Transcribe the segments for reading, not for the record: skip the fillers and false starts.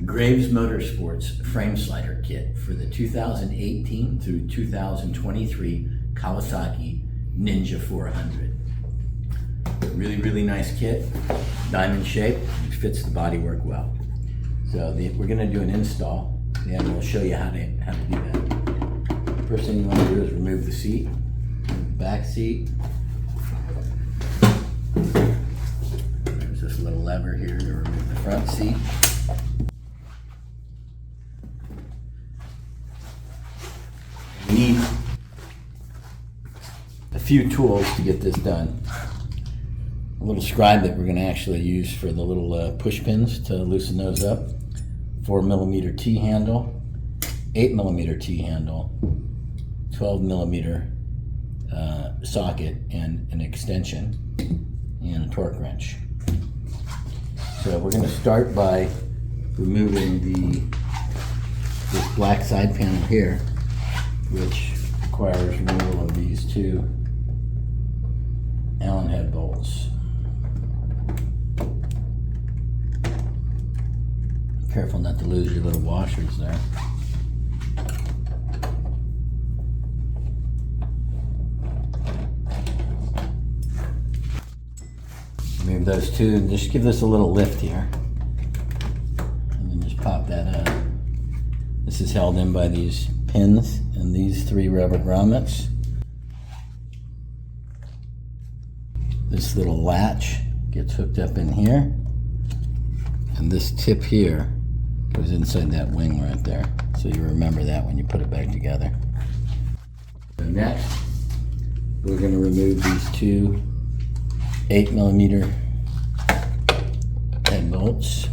Graves Motorsports frame slider kit for the 2018 through 2023 Kawasaki Ninja 400. Really nice kit, diamond shape, it fits the bodywork well. So we're going to do an install, and we'll show you how to do that. First thing you want to do is remove the seat, remove the back seat. There's this little lever here to remove the front seat. We need a few tools to get this done. A little scribe that we're going to actually use for the little push pins to loosen those up. 4mm T-handle, 8mm T-handle, 12mm socket, and an extension, and a torque wrench. So we're going to start by removing this black side panel here, which requires removal of these two Allen head bolts. Careful not to lose your little washers there. Remove those two and just give this a little lift here. And then just pop that out. This is held in by these pins and these three rubber grommets. This little latch gets hooked up in here. And this tip here goes inside that wing right there. So you remember that when you put it back together. So next, we're going to remove these two 8mm head bolts.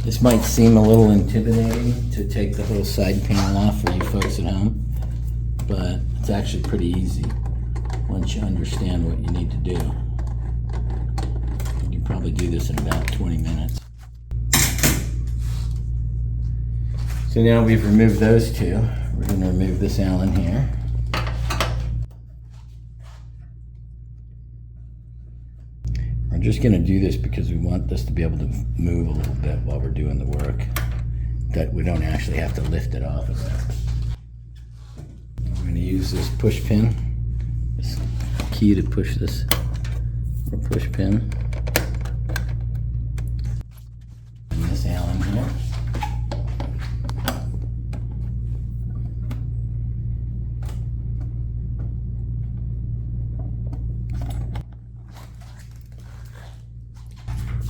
This might seem a little intimidating to take the whole side panel off for you folks at home, but it's actually pretty easy once you understand what you need to do. You can probably do this in about 20 minutes. So now we've removed those two. We're going to remove this Allen here. We're just going to do this because we want this to be able to move a little bit while we're doing the work, that we don't actually have to lift it off of there. We're going to use this push pin, this key to push this little push pin, and this Allen here.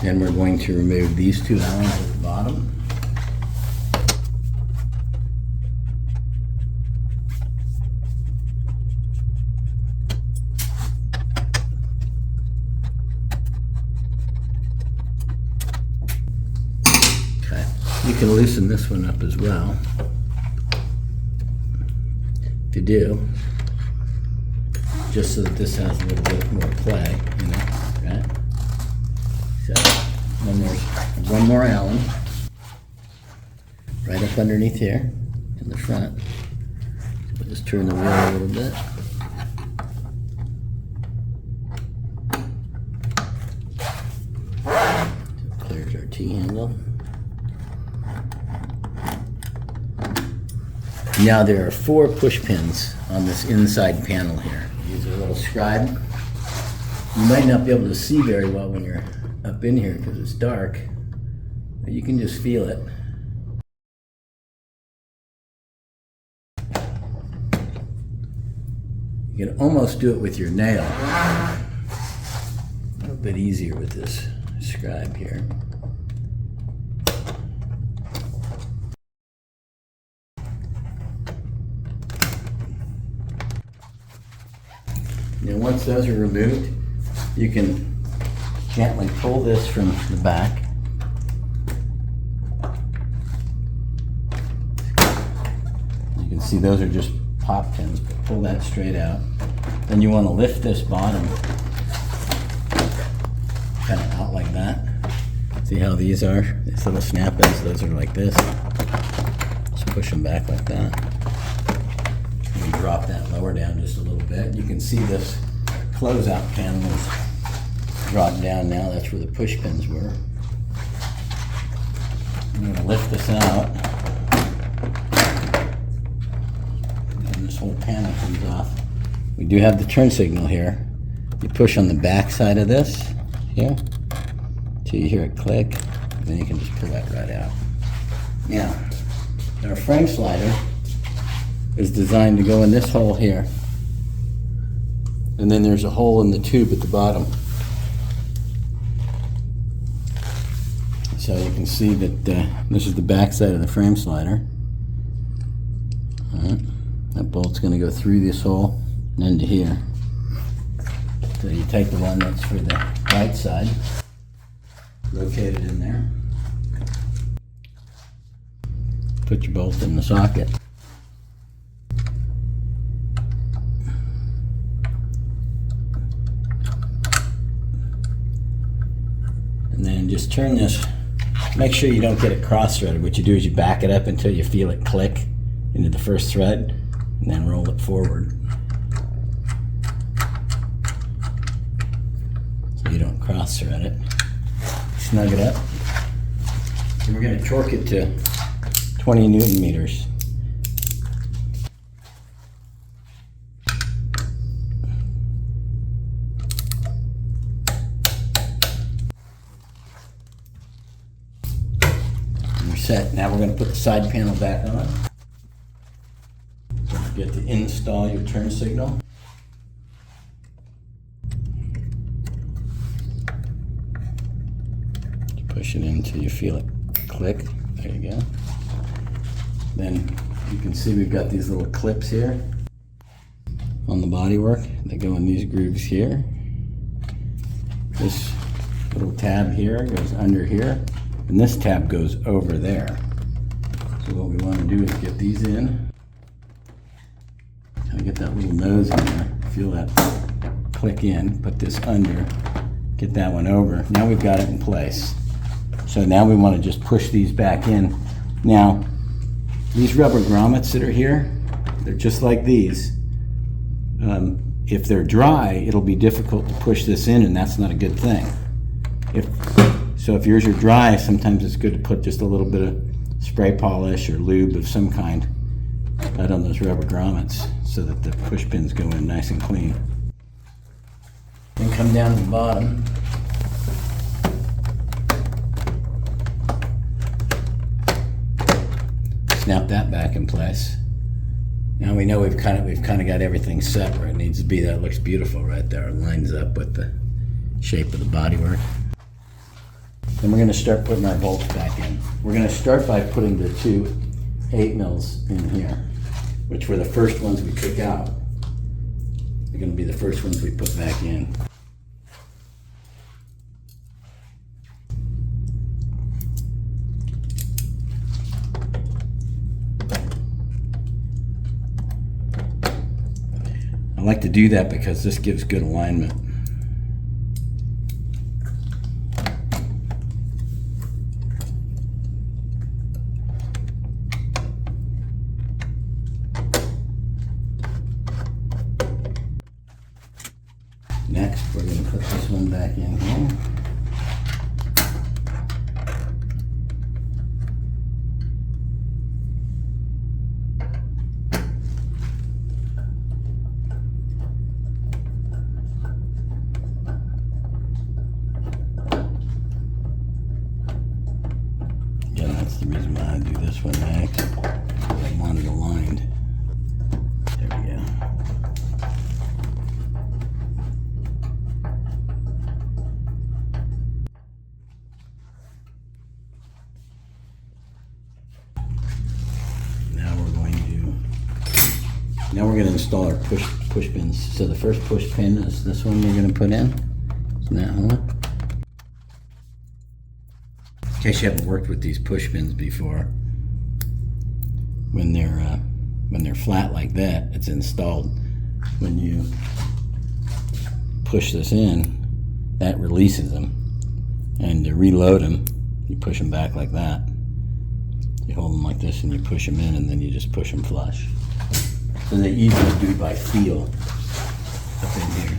Then we're going to remove these two Allens at the bottom. Okay, you can loosen this one up as well. If you do, just so that this has a little bit more play, you know, right? So then there's one more Allen right up underneath here in the front. So we'll just turn the wheel a little bit. So there's our T-handle. Now there are 4 push pins on this inside panel here. Use a little scribe. You might not be able to see very well when you're up in here because it's dark, but you can just feel it. You can almost do it with your nail. A little bit easier with this scribe here. Now once those are removed, you can gently pull this from the back. You can see those are just pop pins, but pull that straight out. Then you want to lift this bottom kind of out like that. See how these are? These little snap-ins, those are like this. Just push them back like that. And drop that lower down just a little bit. You can see this closeout panel is drop down now. That's where the push pins were. I'm going to lift this out. And this whole panel comes off. We do have the turn signal here. You push on the back side of this here till you hear it click. And then you can just pull that right out. Now, our frame slider is designed to go in this hole here. And then there's a hole in the tube at the bottom. So you can see that this is the back side of the frame slider. All right. That bolt's going to go through this hole and into here. So you take the one that's for the right side, locate it in there, put your bolt in the socket. And then just turn this. Make sure you don't get it cross-threaded. What you do is you back it up until you feel it click into the first thread, and then roll it forward. So you don't cross-thread it. Snug it up. And we're going to torque it to 20 Newton meters. Set. Now we're going to put the side panel back on. Don't forget to install your turn signal. Just push it in until you feel it click. There you go. Then you can see we've got these little clips here on the bodywork. They go in these grooves here. This little tab here goes under here. And this tab goes over there. So what we want to do is get these in. Kind of get that little nose in there. Feel that click in. Put this under. Get that one over. Now we've got it in place. So now we want to just push these back in. Now, these rubber grommets that are here, they're just like these. If they're dry, it'll be difficult to push this in, and that's not a good thing. So if yours are dry, sometimes it's good to put just a little bit of spray polish or lube of some kind right on those rubber grommets so that the push pins go in nice and clean. Then come down to the bottom. Snap that back in place. Now we know we've kind of got everything set where it needs to be. That looks beautiful right there. It lines up with the shape of the bodywork. Then we're going to start putting our bolts back in. We're going to start by putting the two 8mm in here, which were the first ones we took out. They're going to be the first ones we put back in. I like to do that because this gives good alignment. Next, we're going to put this one back in here. Again, that's the reason why I do this one next. I want it aligned. There we go. Now we're going to install our push pins. So the first push pin is this one we're going to put in. So that one. In case you haven't worked with these push pins before, when they're flat like that, it's installed. When you push this in, that releases them. And to reload them, you push them back like that. You hold them like this and you push them in, and then you just push them flush. So they're easy to do by feel up in here.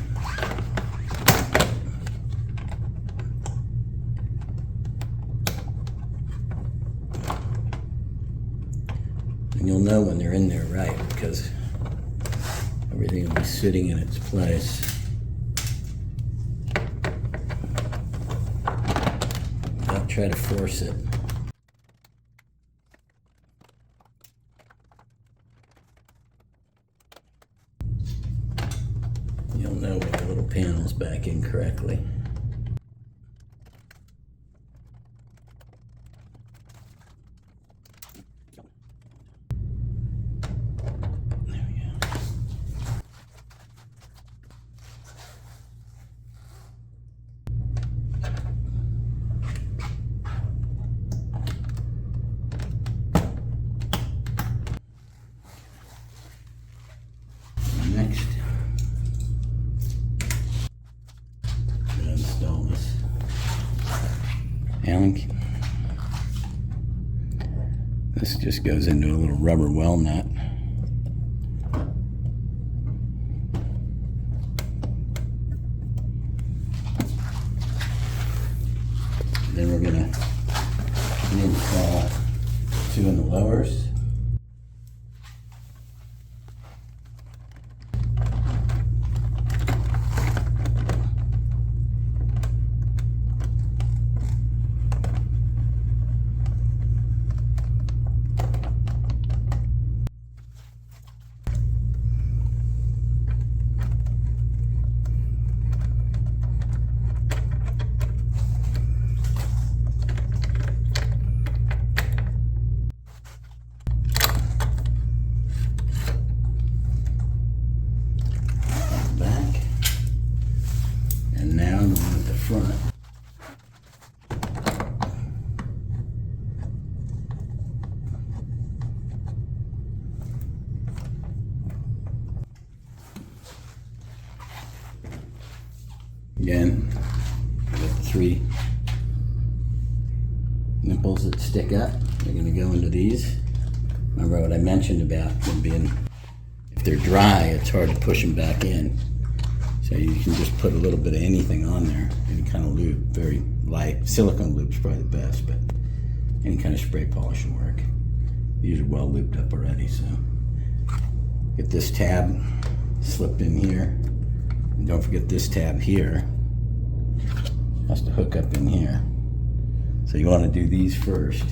And you'll know when they're in there right, because everything will be sitting in its place. Don't try to force it. You'll know when the little panel's back in correctly. There we go. Next, install this Allen key. This just goes into a little rubber well nut. Then we're going to install 2 in the lowers. Now the one at the front. Again, I've got the 3 nipples that stick up. They're going to go into these. Remember what I mentioned about them being, if they're dry, it's hard to push them back in. So you can just put a little bit of anything on there, any kind of lube, very light. Silicone lube's probably the best, but any kind of spray polish will work. These are well lubed up already, so. Get this tab slipped in here. And don't forget this tab here has to hook up in here. So you want to do these first.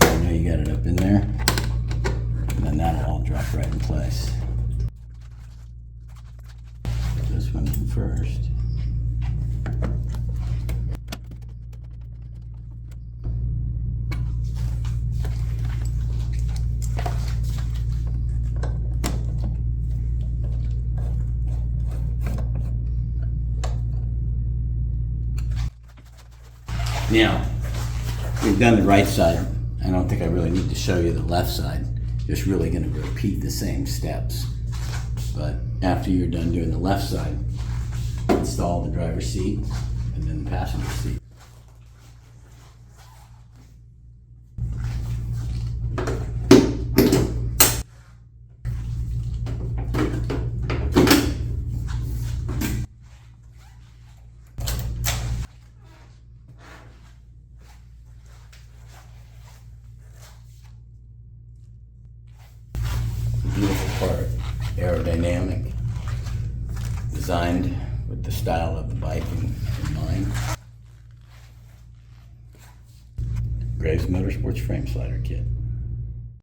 I know you got it up in there, and then that'll all drop right in place. This one in first. Now, we've done the right side. I don't think I really need to show you the left side. Just really going to repeat the same steps. But after you're done doing the left side, install the driver's seat and then the passenger seat. Beautiful part, aerodynamic, designed with the style of the bike in mind. Graves Motorsports Frame Slider Kit.